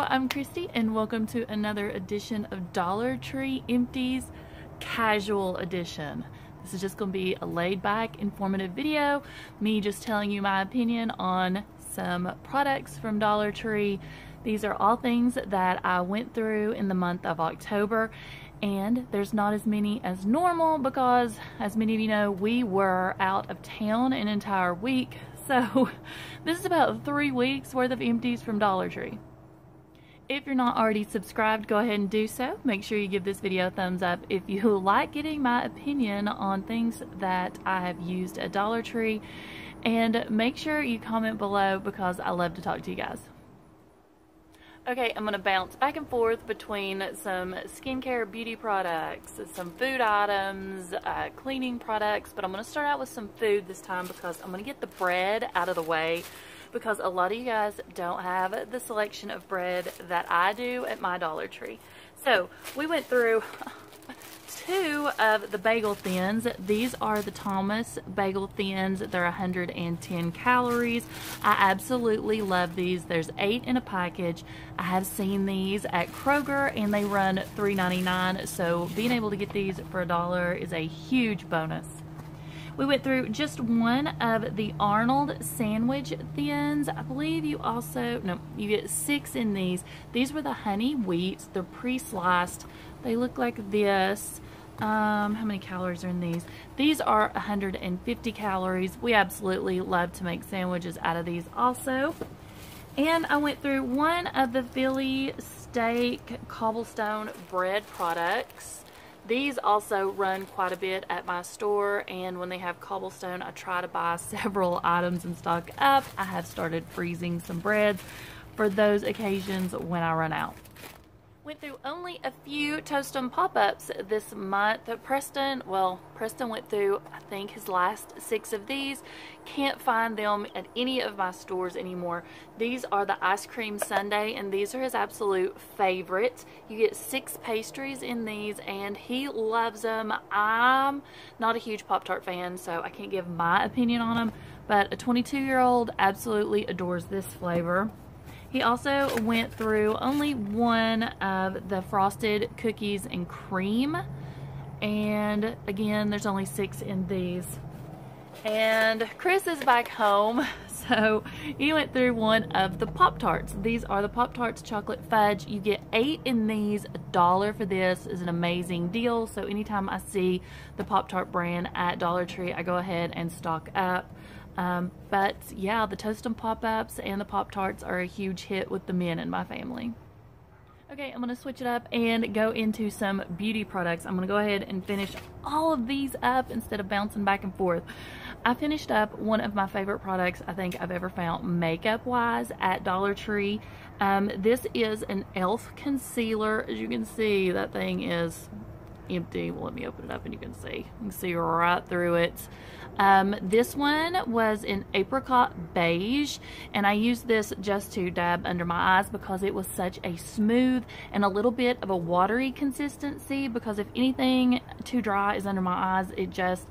I'm Kristi and welcome to another edition of Dollar Tree Empties Casual Edition. This is just going to be a laid-back, informative video, me just telling you my opinion on some products from Dollar Tree. These are all things that I went through in the month of October, and there's not as many as normal because, as many of you know, we were out of town an entire week. So this is about 3 weeks worth of empties from Dollar Tree. If you're not already subscribed, go ahead and do so. Make sure you give this video a thumbs up if you like getting my opinion on things that I have used at Dollar Tree. And make sure you comment below because I love to talk to you guys. Okay, I'm going to bounce back and forth between some skincare beauty products, some food items, cleaning products, but I'm going to start out with some food this time because I'm going to get the bread out of the way because a lot of you guys don't have the selection of bread that I do at my Dollar Tree. So we went through 2 of the bagel thins. These are the Thomas bagel thins. They're 110 calories. I absolutely love these. There's 8 in a package. I have seen these at Kroger and they run $3.99, so being able to get these for $1 is a huge bonus. We went through just one of the Arnold sandwich thins. I believe you also, no, you get 6 in these. These were the honey wheats. They're pre-sliced. They look like this. How many calories are in these? These are 150 calories. We absolutely love to make sandwiches out of these also. And I went through one of the Philly steak cobblestone bread products. These also run quite a bit at my store, and when they have cobblestone, I try to buy several items and stock up. I have started freezing some breads for those occasions when I run out. Went through only a few Toast 'em pop-ups this month. Preston went through, I think, his last 6 of these. Can't find them at any of my stores anymore. These are the ice cream sundae, and these are his absolute favorite. You get 6 pastries in these, and he loves them. I'm not a huge Pop-Tart fan, so I can't give my opinion on them, but a 22-year-old absolutely adores this flavor. He also went through only one of the frosted cookies and cream. And again, there's only 6 in these. And Chris is back home, so he went through one of the Pop-Tarts. These are the Pop-Tarts chocolate fudge. You get 8 in these. $1 for this is an amazing deal. So anytime I see the Pop-Tart brand at Dollar Tree, I go ahead and stock up. But yeah, the Toast 'em pop-ups and the Pop-Tarts are a huge hit with the men in my family. Okay, I'm going to switch it up and go into some beauty products. I'm going to go ahead and finish all of these up instead of bouncing back and forth. I finished up one of my favorite products I think I've ever found makeup-wise at Dollar Tree. This is an e.l.f. concealer. As you can see, that thing is empty. Well, let me open it up and you can see right through it. This one was in apricot beige, and I used this just to dab under my eyes because it was such a smooth and a little bit of a watery consistency, because if anything too dry is under my eyes, it just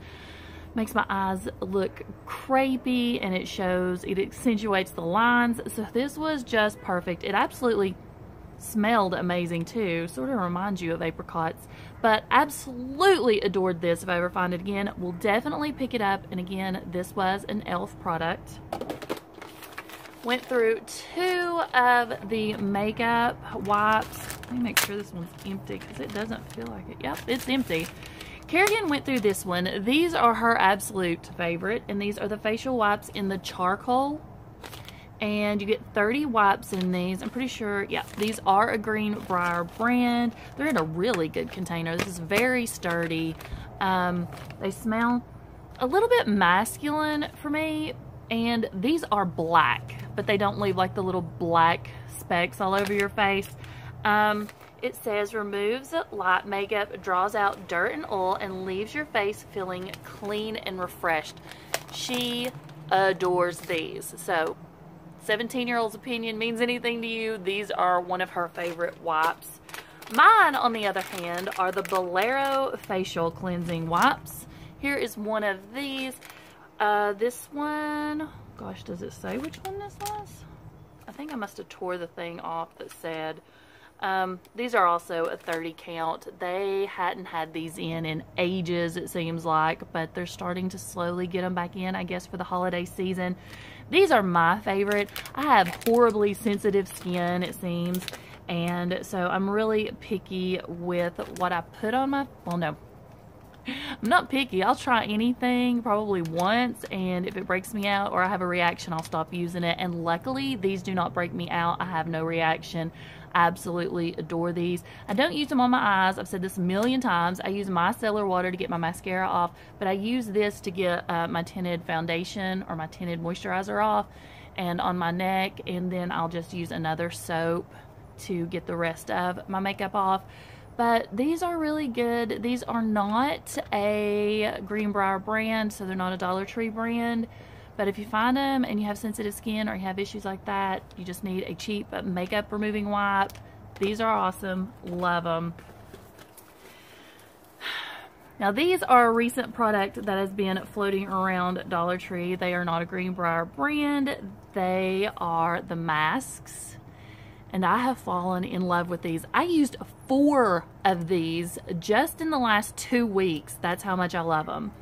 makes my eyes look crepey and it accentuates the lines. So this was just perfect. It absolutely smelled amazing too, sort of reminds you of apricots, but absolutely adored this. If I ever find it again, we'll definitely pick it up. And again, this was an e.l.f. product. Went through 2 of the makeup wipes. Let me make sure this one's empty because it doesn't feel like it. Yep, it's empty. Kerrigan went through this one. These are her absolute favorite, and these are the facial wipes in the charcoal. And you get 30 wipes in these. I'm pretty sure, yeah, these are a Greenbrier brand. They're in a really good container. This is very sturdy. They smell a little bit masculine for me, and these are black, but they don't leave like the little black specks all over your face. It says removes light makeup, draws out dirt and oil, and leaves your face feeling clean and refreshed. She adores these. So 17-year-old's opinion means anything to you, these are one of her favorite wipes. Mine, on the other hand, are the Bolero facial cleansing wipes. Here is one of these. This one, gosh, does it say which one this was? I think I must have tore the thing off that said, these are also a 30 count. They hadn't had these in ages, it seems like, but they're starting to slowly get them back in, I guess, for the holiday season. These are my favorite. I have horribly sensitive skin, it seems, and so I'm really picky with what I put on my, well, no, I'm not picky. I'll try anything probably once, and if it breaks me out or I have a reaction, I'll stop using it. And luckily, these do not break me out. I have no reaction. I absolutely adore these. I don't use them on my eyes. I've said this a million times. I use micellar water to get my mascara off, but I use this to get my tinted foundation or my tinted moisturizer off and on my neck, and then I'll just use another soap to get the rest of my makeup off. But these are really good. These are not a Greenbrier brand, so they're not a Dollar Tree brand. But if you find them and you have sensitive skin or you have issues like that, you just need a cheap makeup removing wipe. These are awesome. Love them. Now, these are a recent product that has been floating around Dollar Tree. They are not a Greenbrier brand. They are the masks. And I have fallen in love with these. I used 4 of these just in the last 2 weeks. That's how much I love them.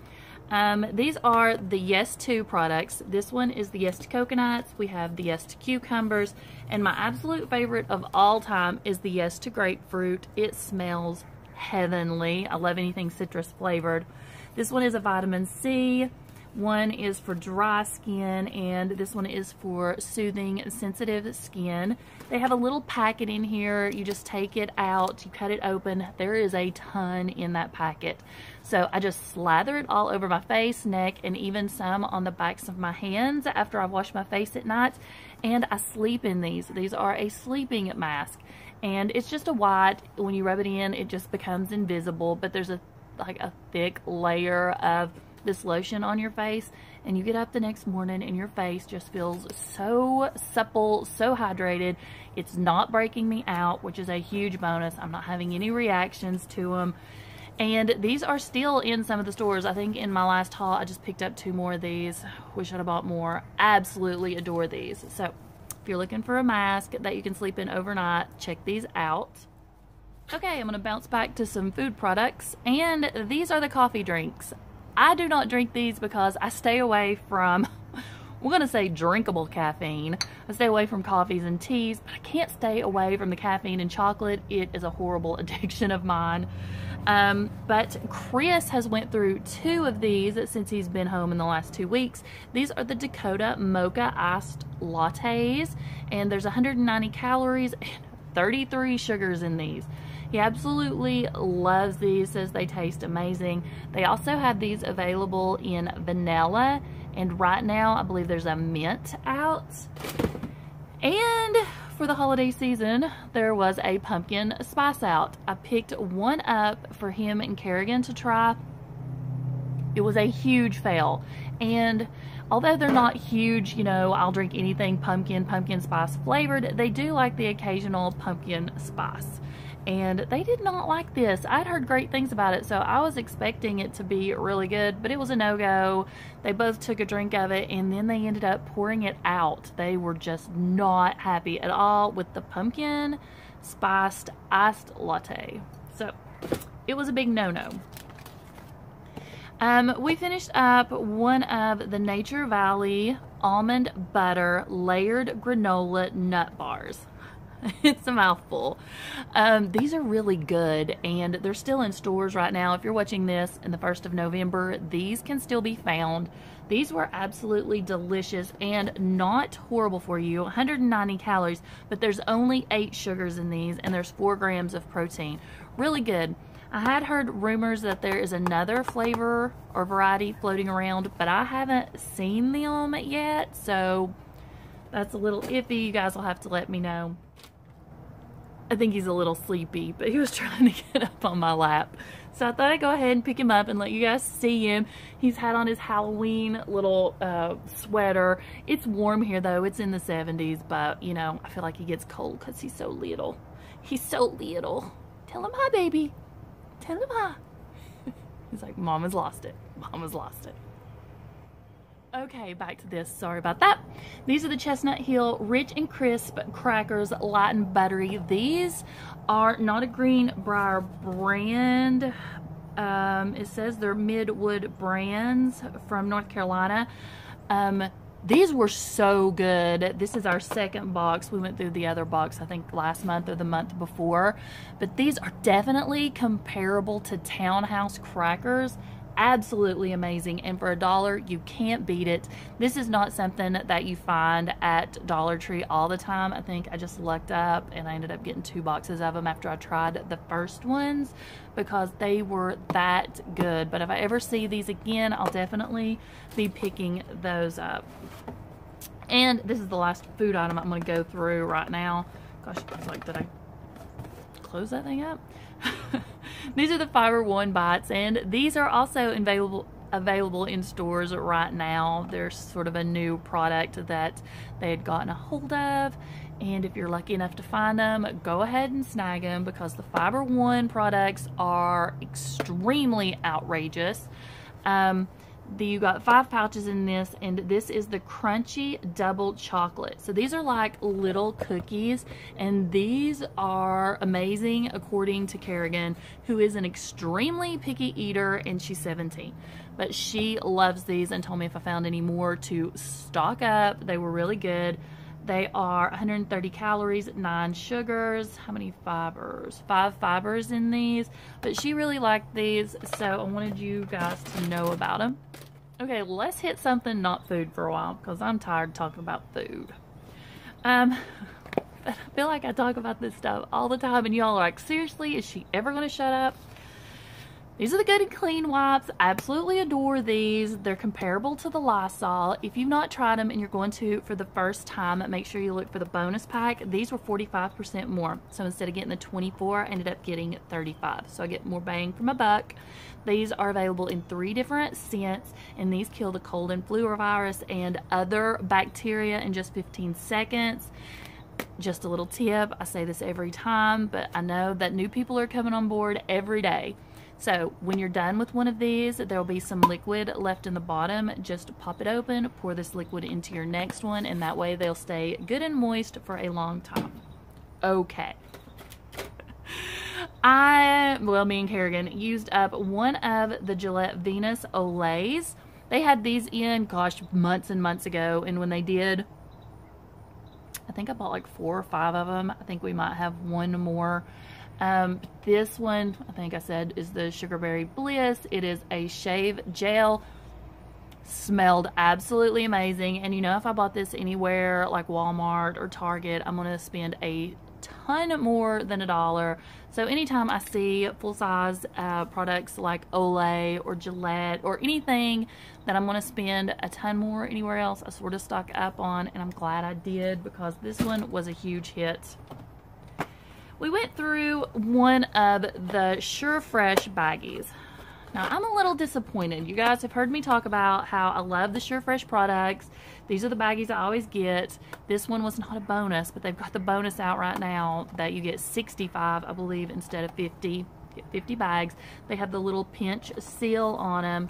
These are the Yes To products. This one is the Yes To Coconuts. We have the Yes To Cucumbers. And my absolute favorite of all time is the Yes To Grapefruit. It smells heavenly. I love anything citrus flavored. This one is a vitamin C. One is for dry skin, and this one is for soothing sensitive skin. They have a little packet in here. You just take it out, you cut it open. There is a ton in that packet. So I just slather it all over my face, neck, and even some on the backs of my hands after I've washed my face at night. And I sleep in these. These are a sleeping mask. And it's just a white. When you rub it in, it just becomes invisible. But there's like a thick layer of this lotion on your face, and you get up the next morning and your face just feels so supple, so hydrated. It's not breaking me out, which is a huge bonus. I'm not having any reactions to them. And these are still in some of the stores. I think in my last haul, I just picked up 2 more of these. Wish I'd have bought more. Absolutely adore these. So if you're looking for a mask that you can sleep in overnight, check these out. Okay, I'm gonna bounce back to some food products, and these are the coffee drinks. I do not drink these because I stay away from, we're going to say drinkable caffeine. I stay away from coffees and teas, but I can't stay away from the caffeine and chocolate. It is a horrible addiction of mine. But Chris has went through 2 of these since he's been home in the last 2 weeks. These are the Dakota Mocha Iced Lattes, and there's 190 calories and 33 sugars in these. He absolutely loves these, says they taste amazing. They also have these available in vanilla, and right now I believe there's a mint out. And for the holiday season, there was a pumpkin spice out. I picked one up for him and Kerrigan to try. It was a huge fail, and although they're not huge, you know, I'll drink anything pumpkin spice flavored, they do like the occasional pumpkin spice. And they did not like this. I'd heard great things about it, so I was expecting it to be really good, but it was a no-go. They both took a drink of it, and then they ended up pouring it out. They were just not happy at all with the pumpkin spiced iced latte. So it was a big no-no. We finished up one of the Nature Valley almond butter layered granola nut bars. It's a mouthful. These are really good, and they're still in stores right now. If you're watching this in the 1st of November, these can still be found. These were absolutely delicious and not horrible for you. 190 calories, but there's only 8 sugars in these, and there's 4 grams of protein. Really good. I had heard rumors that there is another flavor or variety floating around, but I haven't seen them yet, so that's a little iffy. You guys will have to let me know. I think he's a little sleepy, but he was trying to get up on my lap. So I thought I'd go ahead and pick him up and let you guys see him. He's had on his Halloween little sweater. It's warm here though. It's in the 70s, but you know, I feel like he gets cold because he's so little. He's so little. Tell him hi, baby. Tell him hi. He's like, Mama's lost it. Mama's lost it. Okay, back to this. Sorry about that. These are the Chestnut Hill Rich and Crisp Crackers, light and buttery. These are not a Greenbrier brand. It says they're Midwood brands from North Carolina. These were so good. This is our second box. We went through the other box, I think last month or the month before. But these are definitely comparable to Townhouse crackers. Absolutely amazing, and for $1 you can't beat it. This is not something that you find at Dollar Tree all the time. I think I just lucked up and I ended up getting 2 boxes of them after I tried the first ones because they were that good. But if I ever see these again, I'll definitely be picking those up. And this is the last food item I'm going to go through right now. Gosh, it's like, did I close that thing up? These are the Fiber One bites, and these are also available in stores right now. They're sort of a new product that they had gotten a hold of, and if you're lucky enough to find them, go ahead and snag them because the Fiber One products are extremely outrageous. You got 5 pouches in this, and this is the crunchy double chocolate. So these are like little cookies, and these are amazing according to Kerrigan, who is an extremely picky eater, and she's 17. But she loves these and told me if I found any more to stock up. They were really good. They are 130 calories, 9 sugars. How many fibers? 5 fibers in these. But she really liked these, so I wanted you guys to know about them. Okay, let's hit something not food for a while because I'm tired of talking about food. I feel like I talk about this stuff all the time and y'all are like, seriously, is she ever going to shut up? These are the Good and Clean wipes. I absolutely adore these. They're comparable to the Lysol. If you've not tried them and you're going to for the first time, make sure you look for the bonus pack. These were 45% more. So instead of getting the 24, I ended up getting 35. So I get more bang for my buck. These are available in 3 different scents, and these kill the cold and flu virus and other bacteria in just 15 seconds. Just a little tip. I say this every time, but I know that new people are coming on board every day. So when you're done with one of these, there'll be some liquid left in the bottom. Just pop it open, pour this liquid into your next one, and that way they'll stay good and moist for a long time. Okay. Me and Kerrigan used up one of the Gillette Venus Olays. They had these in, gosh, months and months ago, and when they did, I think I bought like 4 or 5 of them. I think we might have one more. This one, I think I said, is the Sugarberry Bliss. It is a shave gel. Smelled absolutely amazing. And you know, if I bought this anywhere like Walmart or Target, I'm going to spend a ton more than $1. So anytime I see full-size products like Olay or Gillette or anything that I'm going to spend a ton more anywhere else, I sort of stock up on, and I'm glad I did because this one was a huge hit. We went through one of the Sure Fresh baggies. Now, I'm a little disappointed. You guys have heard me talk about how I love the Sure Fresh products. These are the baggies I always get. This one was not a bonus, but they've got the bonus out right now that you get 65, I believe, instead of 50. Get 50 bags. They have the little pinch seal on them.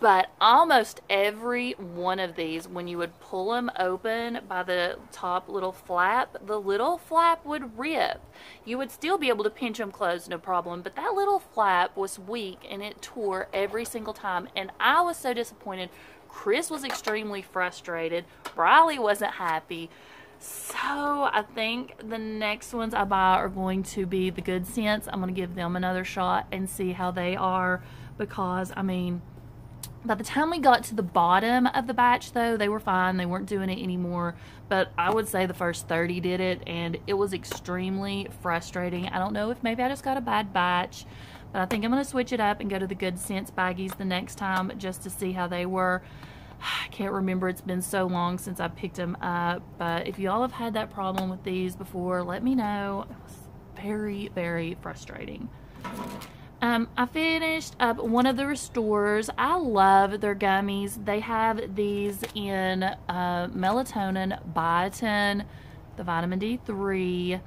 But almost every one of these, when you would pull them open by the top little flap, the little flap would rip. You would still be able to pinch them closed, no problem, but that little flap was weak and it tore every single time. And I was so disappointed. Chris was extremely frustrated. Briley wasn't happy. So I think the next ones I buy are going to be the Good Scents. I'm going to give them another shot and see how they are because, I mean, by the time we got to the bottom of the batch, though, they were fine. They weren't doing it anymore. But I would say the first 30 did it, and it was extremely frustrating. I don't know if maybe I just got a bad batch, but I think I'm going to switch it up and go to the Good Scents baggies the next time just to see how they were. I can't remember. It's been so long since I picked them up. But if y'all have had that problem with these before, let me know. It was very, very frustrating. I finished up one of the Restores. I love their gummies. They have these in melatonin, biotin, the vitamin D3,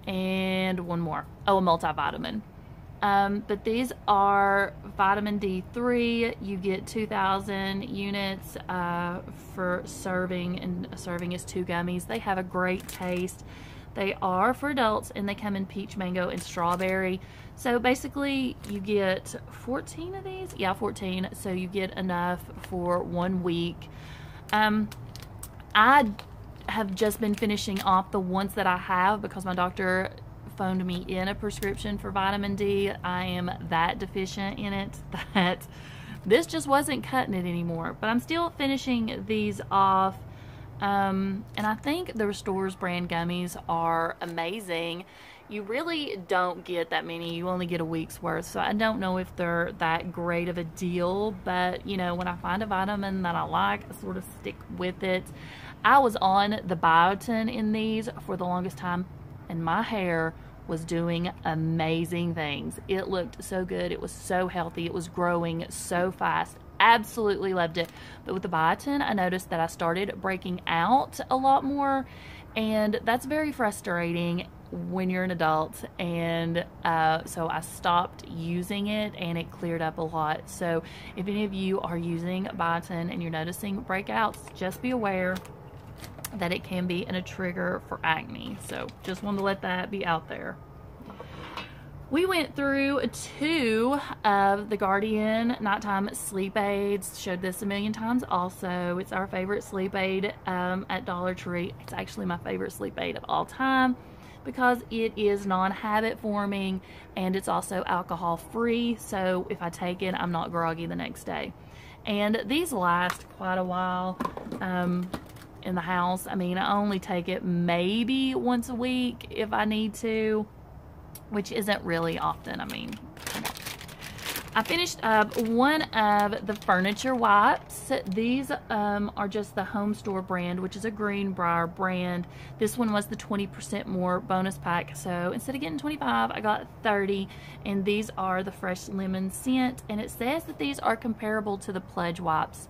and one more. Oh, a multivitamin. But these are vitamin D3. You get 2,000 units for serving, and a serving is 2 gummies. They have a great taste. They are for adults, and they come in peach, mango, and strawberry. So basically you get 14 of these. Yeah, 14. So you get enough for 1 week. I have just been finishing off the ones that I have because my doctor phoned me in a prescription for vitamin D. I am that deficient in it that this just wasn't cutting it anymore. But I'm still finishing these off. And I think the Restore's brand gummies are amazing. You really don't get that many. You only get a week's worth. So I don't know if they're that great of a deal. But, you know, when I find a vitamin that I like, I sort of stick with it. I was on the biotin in these for the longest time, and my hair was doing amazing things. It looked so good. It was so healthy. It was growing so fast. Absolutely loved it. But with the biotin, I noticed that I started breaking out a lot more, and that's very frustrating when you're an adult. And so I stopped using it, and it cleared up a lot. So if any of you are using biotin and you're noticing breakouts, just be aware that it can be a trigger for acne. So just wanted to let that be out there. We went through 2 of the Guardian nighttime sleep aids. Showed this a million times also. It's our favorite sleep aid at Dollar Tree. It's actually my favorite sleep aid of all time because it is non-habit forming, and it's also alcohol free. So if I take it, I'm not groggy the next day. And these last quite a while in the house. I mean, I only take it maybe once a week if I need to, which isn't really often. I mean, come on. I finished up one of the furniture wipes. These are just the Home Store brand, which is a Greenbrier brand. This one was the 20% more bonus pack. So instead of getting 25, I got 30. And these are the fresh lemon scent. And it says that these are comparable to the Pledge wipes.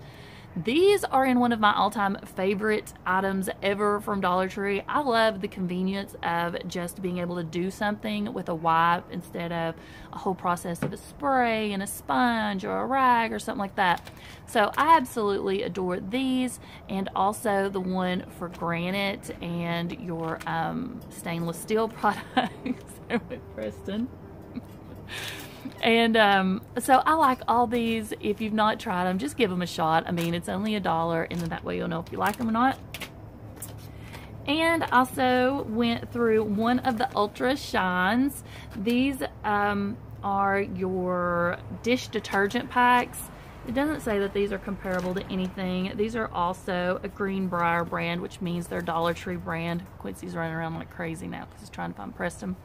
These are in one of my all-time favorite items ever from Dollar Tree. I love the convenience of just being able to do something with a wipe instead of a whole process of a spray and a sponge or a rag or something like that. So I absolutely adore these, and also the one for granite and your stainless steel products with Preston. And so I like all these. If you've not tried them, just give them a shot. I mean, it's only $1, and then that way you'll know if you like them or not. And also went through one of the Ultra Shines. These are your dish detergent packs. It doesn't say that these are comparable to anything. These are also a Greenbrier brand, which means they're Dollar Tree brand. Quincy's running around like crazy now because he's trying to find Preston.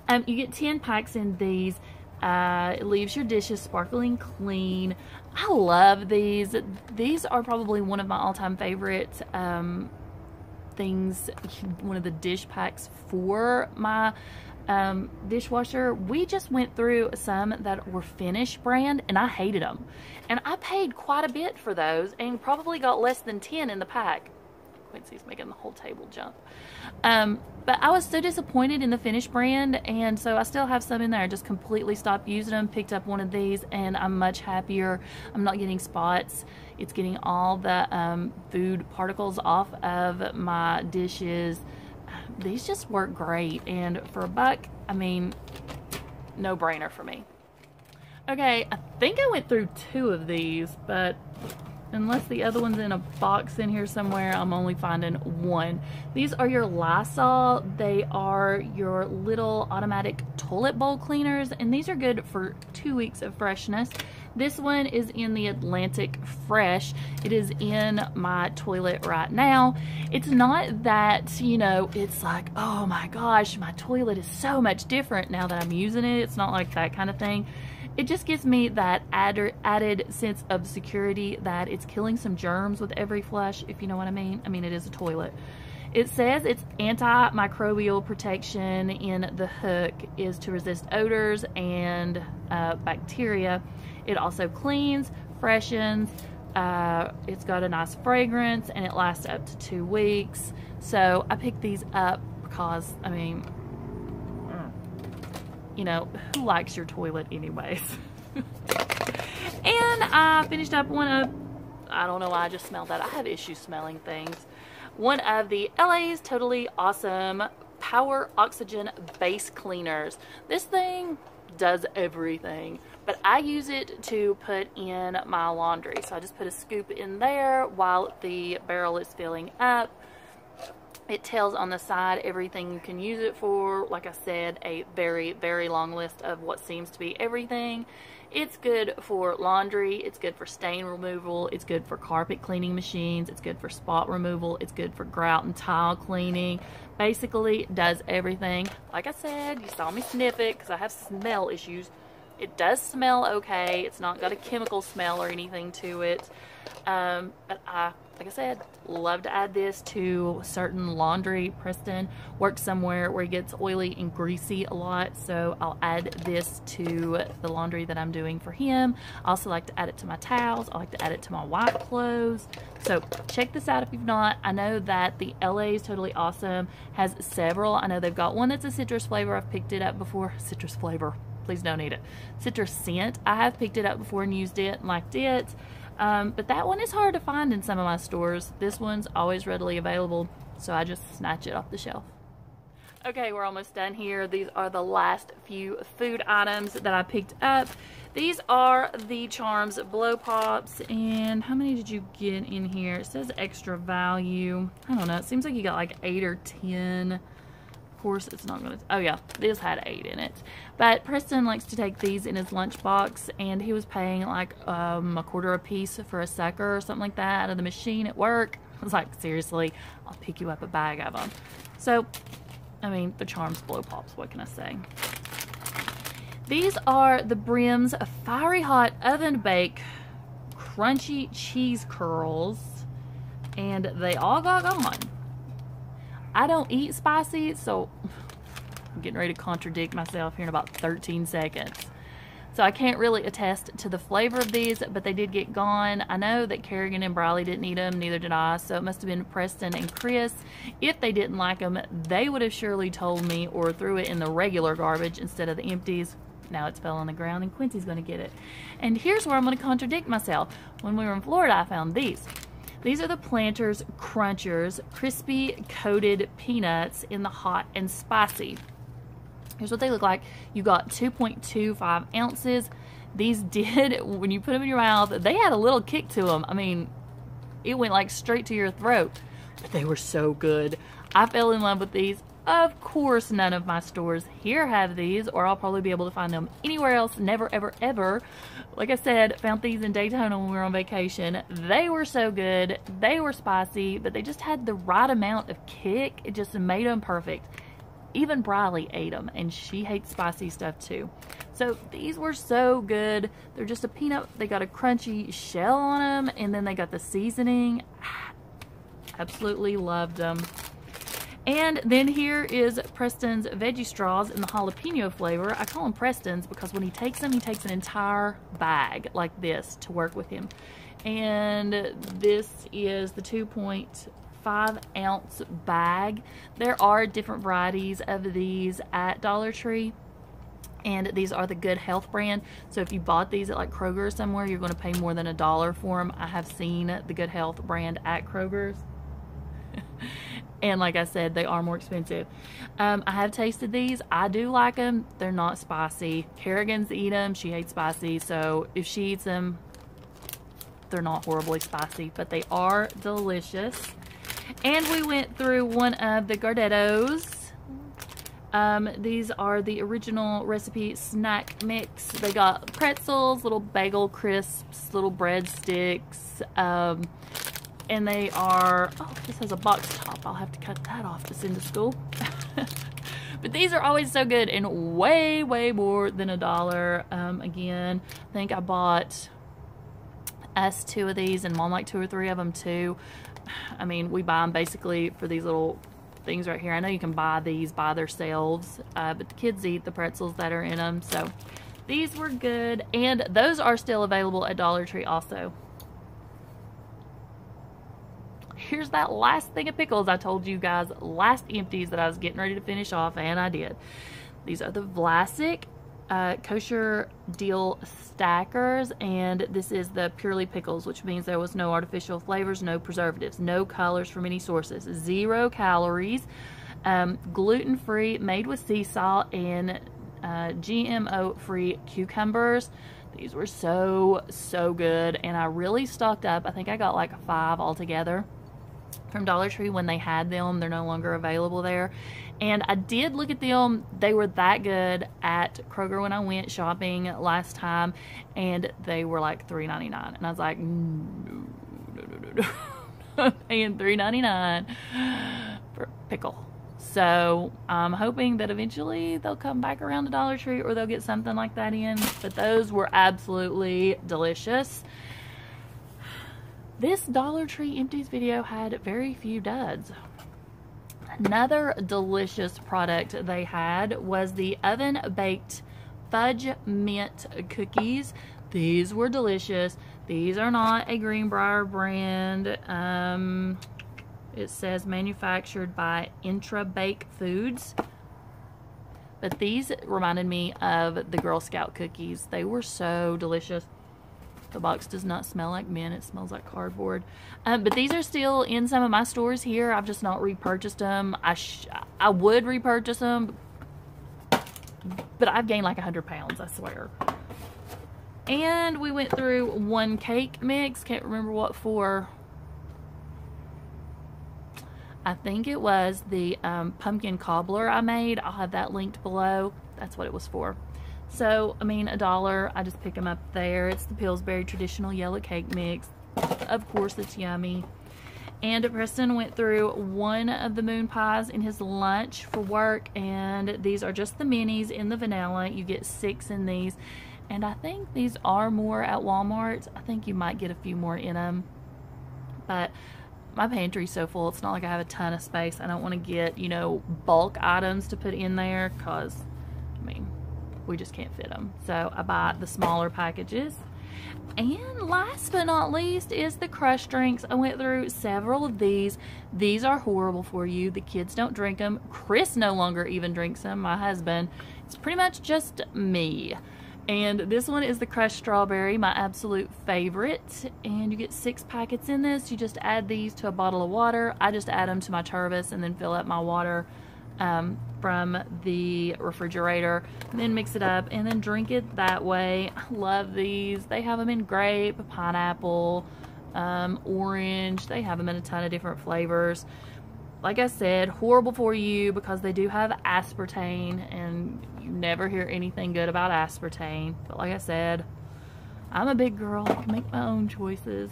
You get 10 packs in these. It leaves your dishes sparkling clean. I love these. These are probably one of my all-time favorite things, one of the dish packs for my dishwasher. We just went through some that were Finish brand, and I hated them. And I paid quite a bit for those and probably got less than 10 in the pack. Quincy's making the whole table jump. But I was so disappointed in the Finish brand, and so I still have some in there. I just completely stopped using them, picked up one of these, and I'm much happier. I'm not getting spots. It's getting all the food particles off of my dishes. These just work great, and for $1, I mean, no brainer for me. Okay, I think I went through 2 of these, but unless the other one's in a box in here somewhere, I'm only finding 1. These are your Lysol. They are your little automatic toilet bowl cleaners, and these are good for 2 weeks of freshness. This one is in the Atlantic Fresh. It is in my toilet right now. It's not that, you know, it's like, oh my gosh, my toilet is so much different now that I'm using it. It's not like that kind of thing. It just gives me that added sense of security that it's killing some germs with every flush, if you know what I mean. I mean, it is a toilet. It says it's antimicrobial protection in the hook is to resist odors and bacteria. It also cleans, freshens, it's got a nice fragrance, and it lasts up to 2 weeks. So I picked these up because, I mean, you know, who likes your toilet anyways? And I finished up one of, I don't know why I just smelled that. I have issues smelling things. One of the Alay's Totally Awesome Power Oxygen Base Cleaners. This thing does everything, but I use it to put in my laundry. So I just put a scoop in there while the barrel is filling up. It tells on the side everything you can use it for. Like I said, a very, very long list of what seems to be everything. It's good for laundry, it's good for stain removal, it's good for carpet cleaning machines, it's good for spot removal, it's good for grout and tile cleaning. Basically, it does everything. Like I said, you saw me sniff it because I have smell issues. It does smell okay. It's not got a chemical smell or anything to it. But I, like I said, love to add this to certain laundry. Preston works somewhere where he gets oily and greasy a lot, so I'll add this to the laundry that I'm doing for him. I also like to add it to my towels. I like to add it to my white clothes. So check this out if you've not. I know that the Alay's Totally Awesome has several. I know they've got one that's a citrus flavor. I've picked it up before. Citrus flavor. Please don't eat it. Citrus scent. I have picked it up before and used it and liked it. But that one is hard to find in some of my stores. This one's always readily available, so I just snatch it off the shelf. Okay, we're almost done here. These are the last few food items that I picked up. These are the Charms Blow Pops, and how many did you get in here? It says extra value. I don't know. It seems like you got like 8 or 10. Of course, it's not gonna, oh yeah, this had 8 in it. But Preston likes to take these in his lunchbox, and he was paying like $1/4 a piece for a sucker or something like that out of the machine at work. I was like, seriously, I'll pick you up a bag of them. So, I mean, the Charms Blow Pops, what can I say? These are the Brims Fiery Hot Oven Bake Crunchy Cheese Curls, and they all got gone. I don't eat spicy, so I'm getting ready to contradict myself here in about 13 seconds. So I can't really attest to the flavor of these, but they did get gone. I know that Kerrigan and Briley didn't eat them, neither did I, so it must have been Preston and Chris. If they didn't like them, they would have surely told me or threw it in the regular garbage instead of the empties. Now it's fell on the ground and Quincy's going to get it. And here's where I'm going to contradict myself. When we were in Florida, I found these. These are the Planters Crunchers Crispy Coated Peanuts in the hot and spicy. Here's what they look like. You got 2.25 ounces. These did, when you put them in your mouth, they had a little kick to them. I mean, it went like straight to your throat. But they were so good. I fell in love with these. Of course, none of my stores here have these, or I'll probably be able to find them anywhere else. Never, ever, ever. Like I said, found these in Daytona when we were on vacation. They were so good. They were spicy, but they just had the right amount of kick. It just made them perfect. Even Briley ate them, and she hates spicy stuff too. So these were so good. They're just a peanut. They got a crunchy shell on them, and then they got the seasoning. Absolutely loved them. And then here is Preston's Veggie Straws in the jalapeno flavor. I call them Preston's because when he takes them, he takes an entire bag like this to work with him. And this is the 2.5 ounce bag. There are different varieties of these at Dollar Tree. And these are the Good Health brand. So if you bought these at like Kroger or somewhere, you're going to pay more than $1 for them. I have seen the Good Health brand at Kroger's. And like I said, they are more expensive. I have tasted these. I do like them. They're not spicy. Kerrigan's eat them. She hates spicy. So if she eats them, they're not horribly spicy. But they are delicious. And we went through one of the Gardettos. These are the original recipe snack mix. They got pretzels, little bagel crisps, little breadsticks. And they are, oh, this has a box top. I'll have to cut that off to send to school. But these are always so good and way, way more than $1. Again, I think I bought us 2 of these, and Mom like 2 or 3 of them too. I mean, we buy them basically for these little things right here. I know you can buy these by themselves, but the kids eat the pretzels that are in them. So these were good, and those are still available at Dollar Tree also. Here's that last thing of pickles I told you guys last Empties that I was getting ready to finish off, and I did. These are the Vlasic kosher deal stackers, and this is the purely pickles, which means there was no artificial flavors, no preservatives, no colors from any sources, 0 calories, gluten-free, made with sea salt, and GMO-free cucumbers. These were so good, and I really stocked up. I think I got like 5 altogether from Dollar Tree when they had them. They're no longer available there. And I did look at them. They were that good at Kroger when I went shopping last time, and they were like $3.99. And I was like, no. I'm paying $3.99 for a pickle. So I'm hoping that eventually they'll come back around to Dollar Tree, or they'll get something like that in. But those were absolutely delicious. This Dollar Tree Empties video had very few duds. Another delicious product they had was the oven-baked fudge mint cookies. These were delicious. These are not a Greenbrier brand. It says manufactured by Intra Bake Foods. But these reminded me of the Girl Scout cookies. They were so delicious. The box does not smell like mint. It smells like cardboard. But these are still in some of my stores here. I've just not repurchased them. I would repurchase them, but I've gained like 100 pounds, I swear. And we went through one cake mix. Can't remember what for. I think it was the pumpkin cobbler I made. I'll have that linked below. That's what it was for. So, I mean, $1. I just pick them up there. It's the Pillsbury traditional yellow cake mix. Of course, it's yummy. And Preston went through one of the moon pies in his lunch for work, and these are just the minis in the vanilla. You get 6 in these, and I think these are more at Walmart. I think you might get a few more in them, but my pantry's so full, it's not like I have a ton of space. I don't want to get, you know, bulk items to put in there, because, I mean, we just can't fit them. So I buy the smaller packages. And last but not least is the crush drinks. I went through several of these. These are horrible for you. The kids don't drink them. Chris no longer even drinks them, my husband. It's pretty much just me. And this one is the crushed strawberry, my absolute favorite. And you get 6 packets in this. You just add these to a bottle of water. I just add them to my Tervis and then fill up my water from the refrigerator, and then mix it up and then drink it that way. I love these. They have them in grape, pineapple, orange. They have them in a ton of different flavors. Like I said, horrible for you because they do have aspartame, and you never hear anything good about aspartame. But like I said, I'm a big girl. I can make my own choices,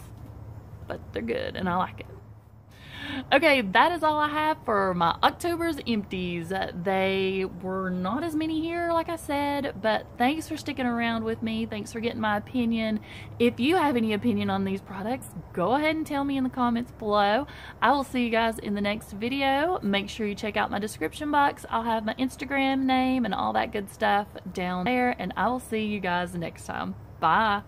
but they're good and I like it. Okay, that is all I have for my October's empties. They were not as many here, like I said, but thanks for sticking around with me. Thanks for getting my opinion. If you have any opinion on these products, go ahead and tell me in the comments below. I will see you guys in the next video. Make sure you check out my description box. I'll have my Instagram name and all that good stuff down there, and I will see you guys next time. Bye.